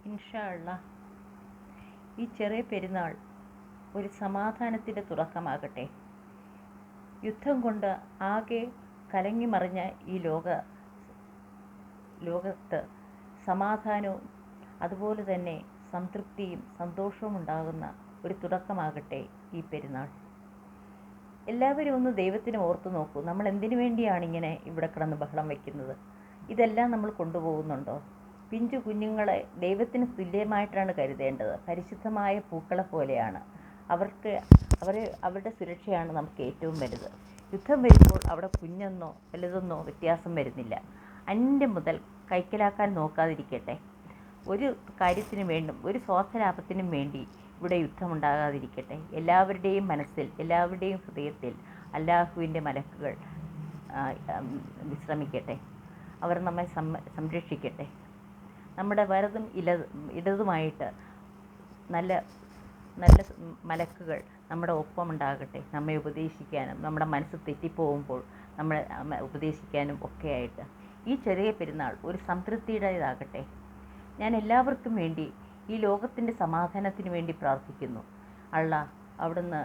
ഇൻഷാ അള്ളാ ഈ ചെറിയ പെരുന്നാൾ ഒരു സമാധാനത്തിൻ്റെ തുടക്കമാകട്ടെ. യുദ്ധം കൊണ്ട് ആകെ കലങ്ങിമറിഞ്ഞ ഈ ലോകത്ത് സമാധാനവും അതുപോലെ തന്നെ സംതൃപ്തിയും സന്തോഷവും ഉണ്ടാകുന്ന ഒരു തുടക്കമാകട്ടെ ഈ പെരുന്നാൾ. എല്ലാവരും ഒന്ന് ദൈവത്തിനെ ഓർത്തു നോക്കൂ. നമ്മൾ എന്തിനു വേണ്ടിയാണ് ഇങ്ങനെ ഇവിടെ കിടന്ന് ബഹളം വയ്ക്കുന്നത്? ഇതെല്ലാം നമ്മൾ കൊണ്ടുപോകുന്നുണ്ടോ? പിഞ്ചു കുഞ്ഞുങ്ങളെ ദൈവത്തിന് തുല്യമായിട്ടാണ് കരുതേണ്ടത്. പരിശുദ്ധമായ പൂക്കളെ പോലെയാണ്. അവരുടെ സുരക്ഷയാണ് നമുക്ക് ഏറ്റവും വലുത്. യുദ്ധം വരുമ്പോൾ അവിടെ കുഞ്ഞെന്നോ വലുതെന്നോ വ്യത്യാസം വരുന്നില്ല. അന്യം മുതൽ കൈക്കലാക്കാൻ നോക്കാതിരിക്കട്ടെ. ഒരു കാര്യത്തിനു വേണ്ടും ഒരു സ്വാർത്ഥലാഭത്തിനും വേണ്ടി ഇവിടെ യുദ്ധമുണ്ടാകാതിരിക്കട്ടെ. എല്ലാവരുടെയും മനസ്സിൽ, എല്ലാവരുടെയും ഹൃദയത്തിൽ അല്ലാഹുവിൻ്റെ മലക്കുകൾ വിശ്രമിക്കട്ടെ. അവർ നമ്മെ സംരക്ഷിക്കട്ടെ. നമ്മുടെ വലതും ഇടതുമായിട്ട് നല്ല നല്ല മലക്കുകൾ നമ്മുടെ ഒപ്പമുണ്ടാകട്ടെ, നമ്മെ ഉപദേശിക്കാനും നമ്മുടെ മനസ്സ് തെറ്റിപ്പോകുമ്പോൾ നമ്മളെ ഉപദേശിക്കാനും ഒക്കെയായിട്ട്. ഈ ചെറിയ പെരുന്നാൾ ഒരു സംതൃപ്തിയുടേതാകട്ടെ. ഞാൻ എല്ലാവർക്കും വേണ്ടി ഈ ലോകത്തിൻ്റെ സമാധാനത്തിന് വേണ്ടി പ്രാർത്ഥിക്കുന്നു. അള്ളാഹ്, അവിടുന്ന്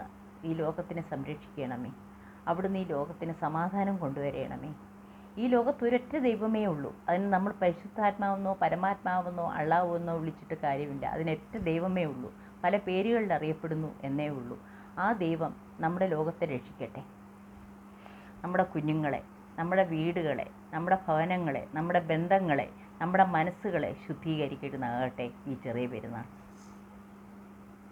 ഈ ലോകത്തിനെ സംരക്ഷിക്കണമേ. അവിടുന്ന് ഈ ലോകത്തിന് സമാധാനം കൊണ്ടുവരണമേ. ഈ ലോകത്ത് ഒരൊറ്റ ദൈവമേ ഉള്ളൂ. അതിന് നമ്മൾ പരിശുദ്ധാത്മാവെന്നോ പരമാത്മാവെന്നോ അള്ളാഹുവെന്നോ വിളിച്ചിട്ട് കാര്യമില്ല. അതിനൊറ്റ ദൈവമേ ഉള്ളൂ. പല പേരുകളിൽ അറിയപ്പെടുന്നു എന്നേ ഉള്ളൂ. ആ ദൈവം നമ്മുടെ ലോകത്തെ രക്ഷിക്കട്ടെ. നമ്മുടെ കുഞ്ഞുങ്ങളെ, നമ്മുടെ വീടുകളെ, നമ്മുടെ ഭവനങ്ങളെ, നമ്മുടെ ബന്ധങ്ങളെ, നമ്മുടെ മനസ്സുകളെ ശുദ്ധീകരിക്കുന്നതാകട്ടെ ഈ ചെറിയ പെരുന്നാൾ.